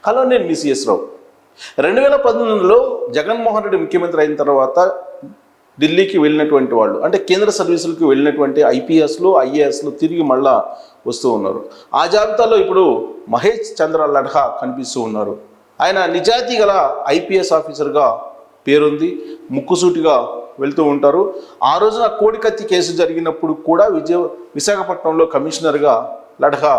Hello, నేను మీ CS రావు. 2019లో జగన్మోహన్ రెడ్డి ముఖ్యమంత్రి అయిన తర్వాత ఢిల్లీకి వెళ్ళినటువంటి వాళ్ళు, అంటే కేంద్ర సర్వీసులకు వెళ్ళినటువంటి ఐపీఎస్లు ఐఏఎస్లు తిరిగి మళ్ళా వస్తూ ఉన్నారు. ఆ జాబితాలో ఇప్పుడు మహేష్ చంద్ర లడ్హా కనిపిస్తూ ఉన్నారు. ఆయన నిజాయితీ గల ఐపీఎస్ ఆఫీసర్గా పేరుంది, ముక్కుసూటిగా వెళ్తూ ఉంటారు. ఆ రోజున కోడికత్తి కేసు జరిగినప్పుడు కూడా విశాఖపట్నంలో కమిషనర్గా లడ్హా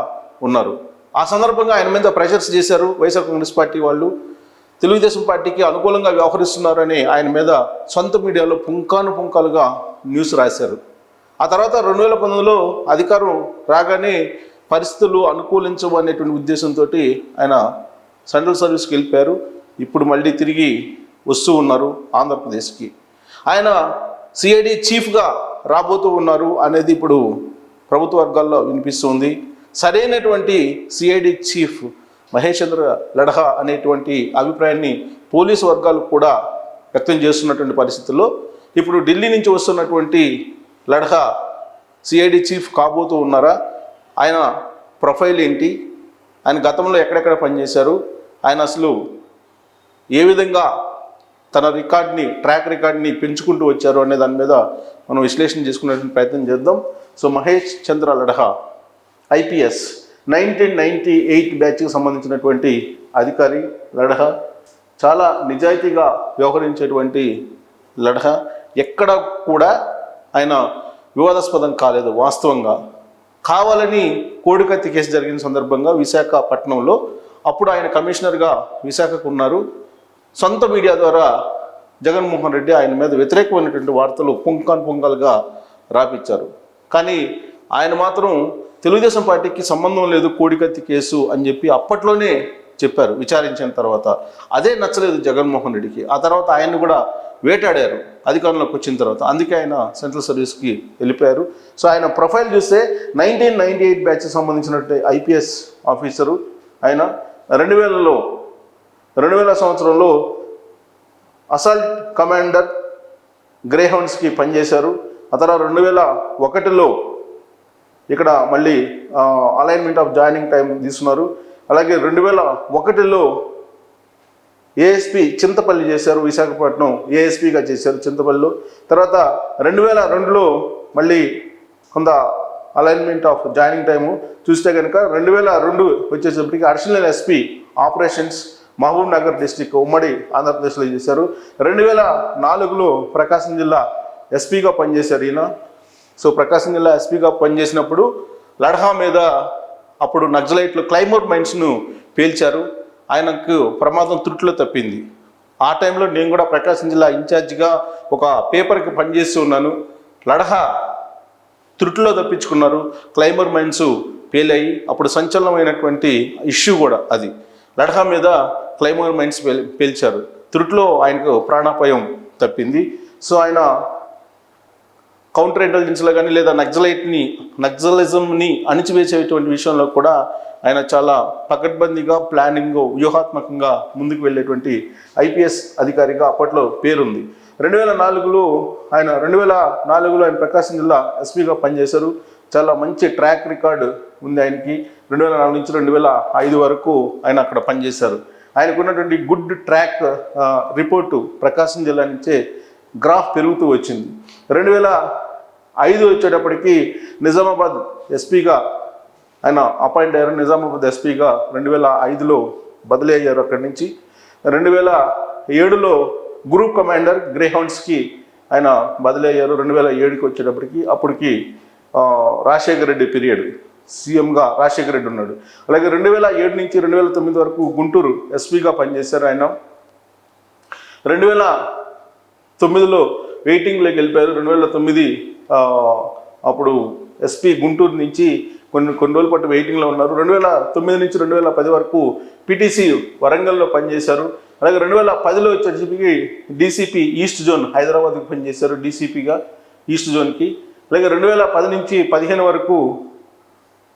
ఉన్నారు. ఆ సందర్భంగా ఆయన మీద ప్రెషర్స్ చేశారు వైఎస్ఆర్ కాంగ్రెస్ పార్టీ వాళ్ళు. తెలుగుదేశం పార్టీకి అనుకూలంగా వ్యవహరిస్తున్నారని ఆయన మీద సొంత మీడియాలో పుంకాలుగా న్యూస్ రాశారు. ఆ తర్వాత 2019లో అధికారం రాగానే పరిస్థితులు అనుకూలించవు అనేటువంటి ఉద్దేశంతో ఆయన సెంట్రల్ సర్వీస్కి వెళ్ళిపోయారు. ఇప్పుడు మళ్ళీ తిరిగి వస్తూ ఉన్నారు ఆంధ్రప్రదేశ్కి. ఆయన సిఐడి చీఫ్గా రాబోతూ ఉన్నారు అనేది ఇప్పుడు ప్రభుత్వ వర్గాల్లో వినిపిస్తుంది. సరైనటువంటి సిఐడి చీఫ్ మహేష్ చంద్ర లడ్హా అనేటువంటి అభిప్రాయాన్ని పోలీసు వర్గాలు కూడా వ్యక్తం చేస్తున్నటువంటి పరిస్థితుల్లో ఇప్పుడు ఢిల్లీ నుంచి వస్తున్నటువంటి లడ్హా సిఐడి చీఫ్ కాబోతూ ఉన్నారా? ఆయన ప్రొఫైల్ ఏంటి? ఆయన గతంలో ఎక్కడెక్కడ పనిచేశారు? ఆయన అసలు ఏ విధంగా తన ట్రాక్ రికార్డ్ని పెంచుకుంటూ వచ్చారు అనే దాని మీద మనం విశ్లేషణ చేసుకునేటువంటి ప్రయత్నం చేద్దాం. సో మహేష్ చంద్ర లడ్హా ఐపీఎస్ 1998 బ్యాచ్కి సంబంధించినటువంటి అధికారి లడ్హా. చాలా నిజాయితీగా వ్యవహరించేటువంటి లడ్హా. ఎక్కడ కూడా ఆయన వివాదాస్పదం కాలేదు. వాస్తవంగా కావాలని కోడికత్తి కేసు జరిగిన సందర్భంగా విశాఖపట్నంలో అప్పుడు ఆయన కమిషనర్గా విశాఖకు ఉన్నారు. సొంత మీడియా ద్వారా జగన్మోహన్ రెడ్డి ఆయన మీద వ్యతిరేకమైనటువంటి వార్తలు పుంకాలుగా రాపించారు. కానీ ఆయన మాత్రం తెలుగుదేశం పార్టీకి సంబంధం లేదు కోడికత్తి కేసు అని చెప్పి అప్పట్లోనే చెప్పారు విచారించిన తర్వాత. అదే నచ్చలేదు జగన్మోహన్ రెడ్డికి. ఆ తర్వాత ఆయన్ని కూడా వేటాడారు అధికారంలోకి వచ్చిన తర్వాత. అందుకే ఆయన సెంట్రల్ సర్వీస్కి వెళ్ళిపోయారు. సో ఆయన ప్రొఫైల్ చూస్తే 1998 బ్యాచ్కి సంబంధించినటువంటి ఐపీఎస్ ఆఫీసరు. ఆయన 2000 సంవత్సరంలో అసాల్ట్ కమాండర్ గ్రేహౌండ్స్కి పనిచేశారు. ఆ తర్వాత 2001లో ఇక్కడ మళ్ళీ అలైన్మెంట్ ఆఫ్ జాయినింగ్ టైం తీసుకున్నారు. అలాగే 2001లో ఏఎస్పీ చింతపల్లి చేశారు. విశాఖపట్నం ఏఎస్పీగా చేశారు చింతపల్లిలో. తర్వాత 2002లో మళ్ళీ కొంత అలైన్మెంట్ ఆఫ్ జాయినింగ్ టైము చూస్తే కనుక 2002 వచ్చేసరికి additional SP operations Mahabubnagar district ఉమ్మడి ఆంధ్రప్రదేశ్లో చేశారు. 2004లో ప్రకాశం జిల్లా ఎస్పీగా పనిచేశారు ఈయన. సో ప్రకాశం జిల్లా ఎస్పీగా పనిచేసినప్పుడు లడ్హా మీద అప్పుడు నక్సలైట్లు క్లైమోర్ మైన్స్ను పేల్చారు. ఆయనకు ప్రమాదం త్రుట్లో తప్పింది. ఆ టైంలో నేను కూడా ప్రకాశం జిల్లా ఇన్ఛార్జిగా ఒక పేపర్కి పనిచేస్తూ ఉన్నాను. లడ్హా త్రుట్లో తప్పించుకున్నారు. క్లైమోర్ మైన్స్ పేలాయి. అప్పుడు సంచలనమైనటువంటి ఇష్యూ కూడా అది. లడ్హా మీద క్లైమోర్ మైన్స్ పేల్చారు. త్రుట్లో ఆయనకు ప్రాణాపాయం తప్పింది. సో ఆయన కౌంటర్ ఇంటెలిజెన్స్లో కానీ లేదా నక్సలిజంని అణిచివేసేటువంటి విషయంలో కూడా ఆయన చాలా పకడ్బందీగా ప్లానింగ్ వ్యూహాత్మకంగా ముందుకు వెళ్ళేటువంటి ఐపీఎస్ అధికారిగా అప్పట్లో పేరుంది. 2004లో ఆయన ప్రకాశం జిల్లా ఎస్పీగా పనిచేశారు. చాలా మంచి ట్రాక్ రికార్డు ఉంది ఆయనకి. 2004 నుంచి 2005 వరకు ఆయన అక్కడ పనిచేశారు. ఆయనకు ఉన్నటువంటి గుడ్ ట్రాక్ రిపోర్టు ప్రకాశం జిల్లా నుంచే గ్రాఫ్ పెరుగుతూ వచ్చింది. 2005 వచ్చేటప్పటికి నిజామాబాద్ ఎస్పీగా ఆయన అపాయింట్ అయ్యారు. నిజామాబాద్ ఎస్పీగా 2005లో బదిలీ అయ్యారు అక్కడి నుంచి. 2007లో గ్రూప్ కమాండర్ గ్రేహౌండ్స్కి ఆయన బదిలీ అయ్యారు. 2007కి వచ్చేటప్పటికి అప్పటికి రాజశేఖర రెడ్డి పీరియడ్ సీఎంగా రాజశేఖర రెడ్డి ఉన్నాడు. అలాగే 2007 నుంచి 2009 వరకు గుంటూరు ఎస్పీగా పనిచేశారు ఆయన. 2009లో వెయిటింగ్లోకి వెళ్ళిపోయారు. 2009 అప్పుడు ఎస్పీ గుంటూరు నుంచి కొన్ని రోజుల పాటు వెయిటింగ్లో ఉన్నారు. 2009 నుంచి 2010 వరకు పిటిసి వరంగల్లో పనిచేశారు. అలాగే 2010లో వచ్చేసరికి డీసీపీ ఈస్ట్ జోన్ హైదరాబాద్కి పనిచేశారు డీసీపీగా ఈస్ట్ జోన్కి. అలాగే 2010 నుంచి 2015 వరకు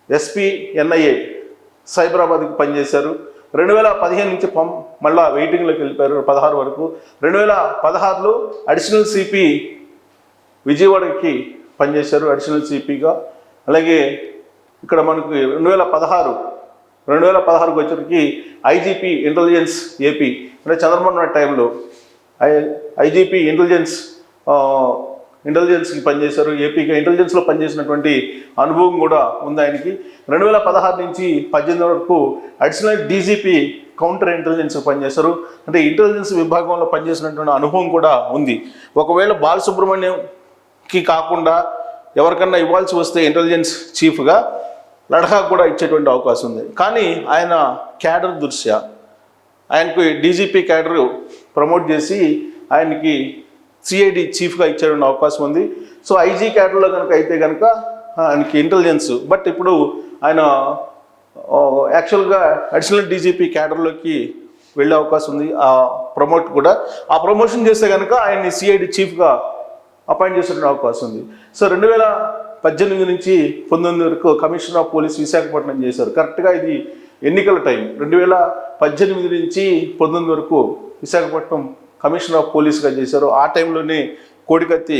ఎస్పీ ఎన్ఐఏ సైబరాబాద్కి పనిచేశారు. 2015 నుంచి మళ్ళీ వెయిటింగ్లోకి వెళ్ళిపోయారు 16 వరకు. 2016లో అడిషనల్ సిపి విజయవాడకి పనిచేశారు అడిషనల్ సిపిగా. అలాగే ఇక్కడ మనకు 2016కి వచ్చేటికి ఐజీపీ ఇంటెలిజెన్స్ ఏపీ, అంటే చంద్రబాబు నాయుడు టైంలో ఐజీపీ ఇంటెలిజెన్స్కి పనిచేశారు. ఏపీకి ఇంటెలిజెన్స్లో పనిచేసినటువంటి అనుభవం కూడా ఉంది ఆయనకి. 2016 నుంచి 18 వరకు అడిషనల్ డీజీపీ కౌంటర్ ఇంటెలిజెన్స్ పనిచేశారు. అంటే ఇంటెలిజెన్స్ విభాగంలో పనిచేసినటువంటి అనుభవం కూడా ఉంది. ఒకవేళ బాలసుబ్రహ్మణ్యంకి కాకుండా ఎవరికన్నా ఇవ్వాల్సి వస్తే ఇంటెలిజెన్స్ చీఫ్గా లడఖా కూడా ఇచ్చేటువంటి అవకాశం ఉంది. కానీ ఆయన క్యాడర్ దృష్ట్యా ఆయనకు డీజీపీ క్యాడర్ ప్రమోట్ చేసి ఆయనకి సిఐడి చీఫ్గా ఇచ్చేటువంటి అవకాశం ఉంది. సో ఐజీ క్యాడర్లో కనుక అయితే కనుక ఆయనకి ఇంటెలిజెన్స్, బట్ ఇప్పుడు ఆయన యాక్చువల్గా అడిషనల్ డీజీపీ క్యాడర్లోకి వెళ్ళే అవకాశం ఉంది. ఆ ప్రమోషన్ చేస్తే కనుక ఆయన్ని సిఐడి చీఫ్గా అపాయింట్ చేసేటువంటి అవకాశం ఉంది. సో 2018 నుంచి 19 వరకు కమిషనర్ ఆఫ్ పోలీస్ విశాఖపట్నం చేశారు. కరెక్ట్గా ఇది ఎన్నికల టైం. 2018 నుంచి 19 వరకు విశాఖపట్నం కమిషనర్ ఆఫ్ పోలీస్గా చేశారు. ఆ టైంలోనే కోడికత్తి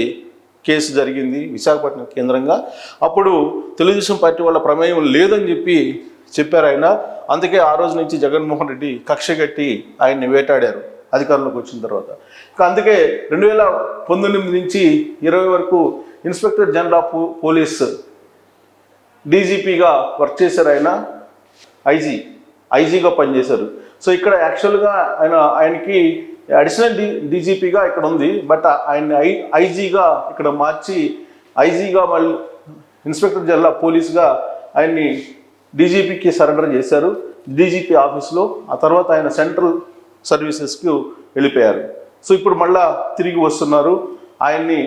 కేసు జరిగింది విశాఖపట్నం కేంద్రంగా. అప్పుడు తెలుగుదేశం పార్టీ వాళ్ళ ప్రమేయం లేదని చెప్పారు ఆయన. అందుకే ఆ రోజు నుంచి జగన్మోహన్ రెడ్డి కక్ష కట్టి ఆయన్ని వేటాడారు అధికారంలోకి వచ్చిన తర్వాత. అందుకే 2019 నుంచి 20 వరకు ఇన్స్పెక్టర్ జనరల్ ఆఫ్ పోలీస్ డీజీపీగా వర్క్ చేశారు. ఆయన ఐజీగా పనిచేశారు. సో ఇక్కడ యాక్చువల్గా ఆయనకి అడిషనల్ డీజీపీగా ఇక్కడ ఉంది, బట్ ఆయన ఐజీగా ఇక్కడ మార్చి ఐజీగా మళ్ళీ ఇన్స్పెక్టర్ జనరల్ ఆఫ్ పోలీస్గా ఆయన్ని డీజీపీకి సరెండర్ చేశారు డీజీపీ ఆఫీస్లో. ఆ తర్వాత ఆయన సెంట్రల్ సర్వీసెస్కి వెళ్ళిపోయారు. సో ఇప్పుడు మళ్ళా తిరిగి వస్తున్నారు. ఆయన్ని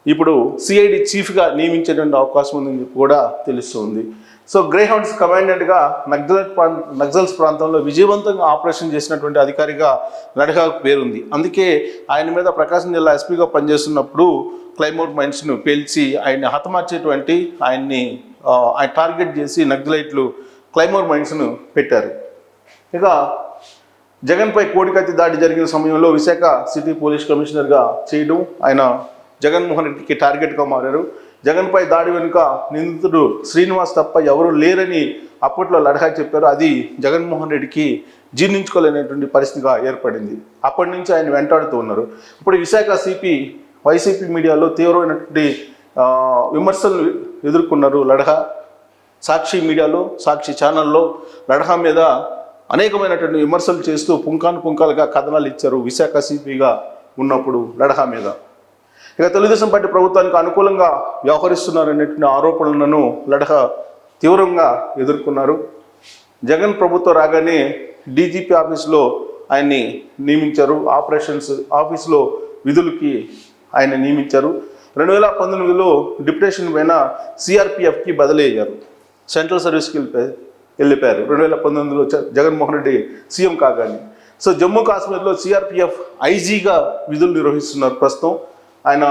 ఇప్పుడు సిఐడి చీఫ్గా నియమించేటువంటి అవకాశం ఉందని చెప్పి కూడా తెలుస్తుంది. సో గ్రేహౌండ్స్ కమాండెంట్గా నక్సల్స్ ప్రాంతంలో విజయవంతంగా ఆపరేషన్ చేసినటువంటి అధికారిగా లడఖాకు పేరుంది. అందుకే ఆయన మీద ప్రకాశం జిల్లా ఎస్పీగా పనిచేస్తున్నప్పుడు క్లైమౌట్ మైన్స్ను పేల్చి ఆయన్ని హతమార్చేటువంటి ఆయన టార్గెట్ చేసి నక్సలైట్లు క్లైమౌట్ మైన్స్ను పెట్టారు. ఇక జగన్పై కోడికత్తి దాడి జరిగిన సమయంలో విశాఖ సిటీ పోలీస్ కమిషనర్గా చేయడం ఆయన జగన్మోహన్ రెడ్డికి టార్గెట్గా మారారు. జగన్పై దాడి వెనుక నిందితుడు శ్రీనివాస్ తప్ప ఎవరు లేరని అప్పట్లో లడఖా చెప్పారు. అది జగన్మోహన్ రెడ్డికి జీర్ణించుకోలేనటువంటి పరిస్థితిగా ఏర్పడింది. అప్పటి నుంచి ఆయన వెంటాడుతూ ఉన్నారు. ఇప్పుడు విశాఖ వైసీపీ మీడియాలో తీవ్రమైనటువంటి విమర్శలు ఎదుర్కొన్నారు లడఖా. సాక్షి మీడియాలో, సాక్షి ఛానల్లో లడఖా మీద అనేకమైనటువంటి విమర్శలు చేస్తూ పుంకాలుగా కథనాలు ఇచ్చారు విశాఖ సిపిగా ఉన్నప్పుడు లడఖా మీద. ఇక తెలుగుదేశం పార్టీ ప్రభుత్వానికి అనుకూలంగా వ్యవహరిస్తున్నారనేటువంటి ఆరోపణలను లడఖా తీవ్రంగా ఎదుర్కొన్నారు. జగన్ ప్రభుత్వం రాగానే డీజీపీ ఆఫీస్లో ఆయన్ని నియమించారు. ఆపరేషన్స్ ఆఫీస్లో విధులకి ఆయన నియమించారు. 2019లో డిప్యుటేషన్ పైన సిఆర్పిఎఫ్కి బదిలీ అయ్యారు. సెంట్రల్ సర్వీస్కి వెళ్ళిపోయారు 2019లో జగన్మోహన్ రెడ్డి సీఎం కాగానే. సో జమ్మూ కాశ్మీర్లో సిఆర్పిఎఫ్ ఐజీగా విధులు నిర్వహిస్తున్నారు. ప్రస్తుతం ఆయన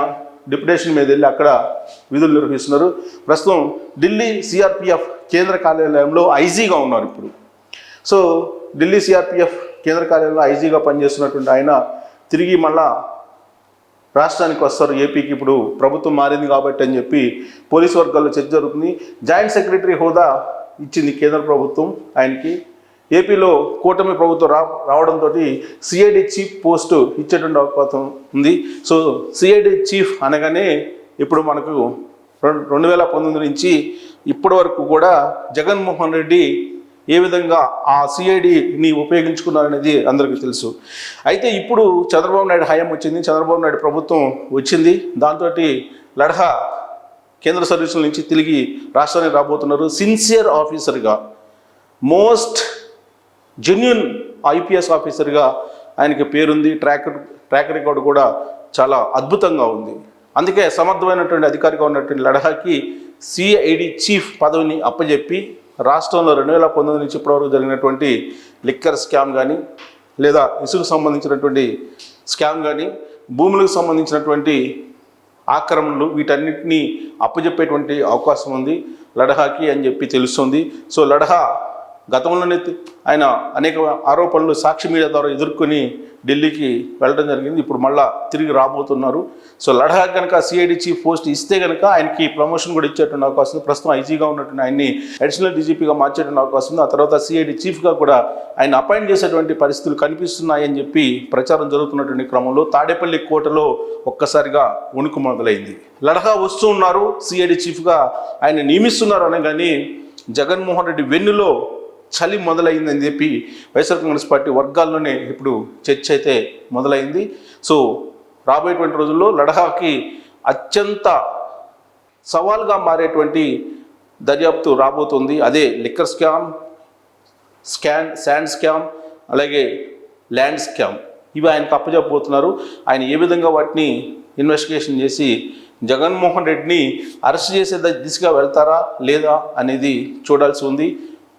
డిప్యుటేషన్ మీద వెళ్ళి అక్కడ విధులు నిర్వహిస్తున్నారు. ప్రస్తుతం ఢిల్లీ సిఆర్పిఎఫ్ కేంద్ర కార్యాలయంలో ఐజీగా ఉన్నారు ఇప్పుడు. సో ఢిల్లీ సిఆర్పిఎఫ్ కేంద్ర కార్యాలయంలో ఐజీగా పనిచేస్తున్నటువంటి ఆయన తిరిగి మళ్ళా రాష్ట్రానికి వస్తారు. ఏపీకి ఇప్పుడు ప్రభుత్వం మారింది కాబట్టి అని చెప్పి పోలీసు వర్గాల్లో చర్చ జరుగుతుంది. జాయింట్ సెక్రటరీ హోదా ఇచ్చింది కేంద్ర ప్రభుత్వం ఆయనకి. ఏపీలో కూటమి ప్రభుత్వం రావడంతో సిఐడి చీఫ్ పోస్టు ఇచ్చేటువంటి అవకాశం ఉంది. సో సిఐడి చీఫ్ అనగానే ఇప్పుడు మనకు 2019 నుంచి ఇప్పటి వరకు కూడా జగన్మోహన్ రెడ్డి ఏ విధంగా ఆ సిఐడిని ఉపయోగించుకున్నారనేది అందరికీ తెలుసు. అయితే ఇప్పుడు చంద్రబాబు నాయుడు హయాం వచ్చింది, చంద్రబాబు నాయుడు ప్రభుత్వం వచ్చింది. దాంతో లడఖా కేంద్ర సర్వీసుల నుంచి తిరిగి రాష్ట్రానికి రాబోతున్నారు. సిన్సియర్ ఆఫీసర్గా, మోస్ట్ జెన్యున్ ఐపీఎస్ ఆఫీసర్గా ఆయనకి పేరుంది. ట్రాక్ రికార్డు కూడా చాలా అద్భుతంగా ఉంది. అందుకే సమర్థమైనటువంటి అధికారిగా ఉన్నటువంటి లడఖాకి సిఐడి చీఫ్ పదవిని అప్పచెప్పి రాష్ట్రంలో 2019 నుంచి ఇప్పటివరకు జరిగినటువంటి లిక్కర్ స్కామ్ కానీ, లేదా ఇసుకు సంబంధించినటువంటి స్కామ్ కానీ, భూములకు సంబంధించినటువంటి ఆక్రమణలు, వీటన్నిటినీ అప్పచెప్పేటువంటి అవకాశం ఉంది లడఖాకి అని చెప్పి తెలుస్తుంది. సో లడఖా గతంలోనే ఆయన అనేక ఆరోపణలు సాక్షి మీడియా ద్వారా ఎదుర్కొని ఢిల్లీకి వెళ్ళడం జరిగింది. ఇప్పుడు మళ్ళా తిరిగి రాబోతున్నారు. సో లడాఖ్ కనుక సిఐడి చీఫ్ పోస్ట్ ఇస్తే కనుక ఆయనకి ప్రమోషన్ కూడా ఇచ్చేటువంటి అవకాశం ఉంది. ప్రస్తుతం ఐజీగా ఉన్నటువంటి ఆయన్ని అడిషనల్ డీజీపీగా మార్చేటువంటి అవకాశం ఉంది. ఆ తర్వాత సిఐడి చీఫ్గా కూడా ఆయన అపాయింట్ చేసేటువంటి పరిస్థితులు కనిపిస్తున్నాయని చెప్పి ప్రచారం జరుగుతున్నటువంటి క్రమంలో తాడేపల్లి కోటలో ఒక్కసారిగా వణుకు మొదలైంది. లడాఖ్ వస్తూ ఉన్నారు, సిఐడి చీఫ్గా ఆయన నియమిస్తున్నారు అనగానే జగన్మోహన్ రెడ్డి వెన్నులో చలి మొదలైందని చెప్పి వైఎస్ఆర్ కాంగ్రెస్ పార్టీ వర్గాల్లోనే ఇప్పుడు చర్చ అయితే మొదలైంది. సో రాబోయేటువంటి రోజుల్లో లడాఖ్కి అత్యంత సవాల్గా మారేటువంటి దర్యాప్తు రాబోతుంది. అదే లిక్కర్ స్కామ్, శాండ్ స్కామ్, అలాగే ల్యాండ్ స్కామ్. ఇవి ఆయనకు అప్పచెప్పబోతున్నారు. ఆయన ఏ విధంగా వాటిని ఇన్వెస్టిగేషన్ చేసి జగన్మోహన్ రెడ్డిని అరెస్ట్ చేసే దిశగా వెళ్తారా లేదా అనేది చూడాల్సి ఉంది.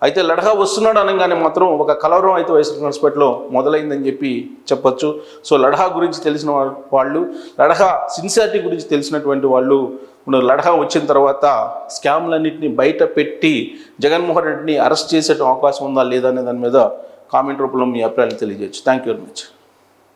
అయితే లడాఖ్ వస్తున్నాడు అనగానే మాత్రం ఒక కలవరం అయితే వైఎస్ఆర్ కాంగ్రెస్ పార్టీలో మొదలైందని చెప్పి చెప్పొచ్చు. సో లడాఖ్ గురించి తెలిసిన వాళ్ళు, లడాఖ్ సిన్సియారిటీ గురించి తెలిసినటువంటి వాళ్ళు లడాఖ్ వచ్చిన తర్వాత స్కామ్లన్నింటినీ బయట పెట్టి జగన్మోహన్ రెడ్డిని అరెస్ట్ చేసే అవకాశం ఉందా లేదా అనే దాని మీద కామెంట్ రూపంలో మీ అభిప్రాయాలు తెలియజేయచ్చు. Thank you very much.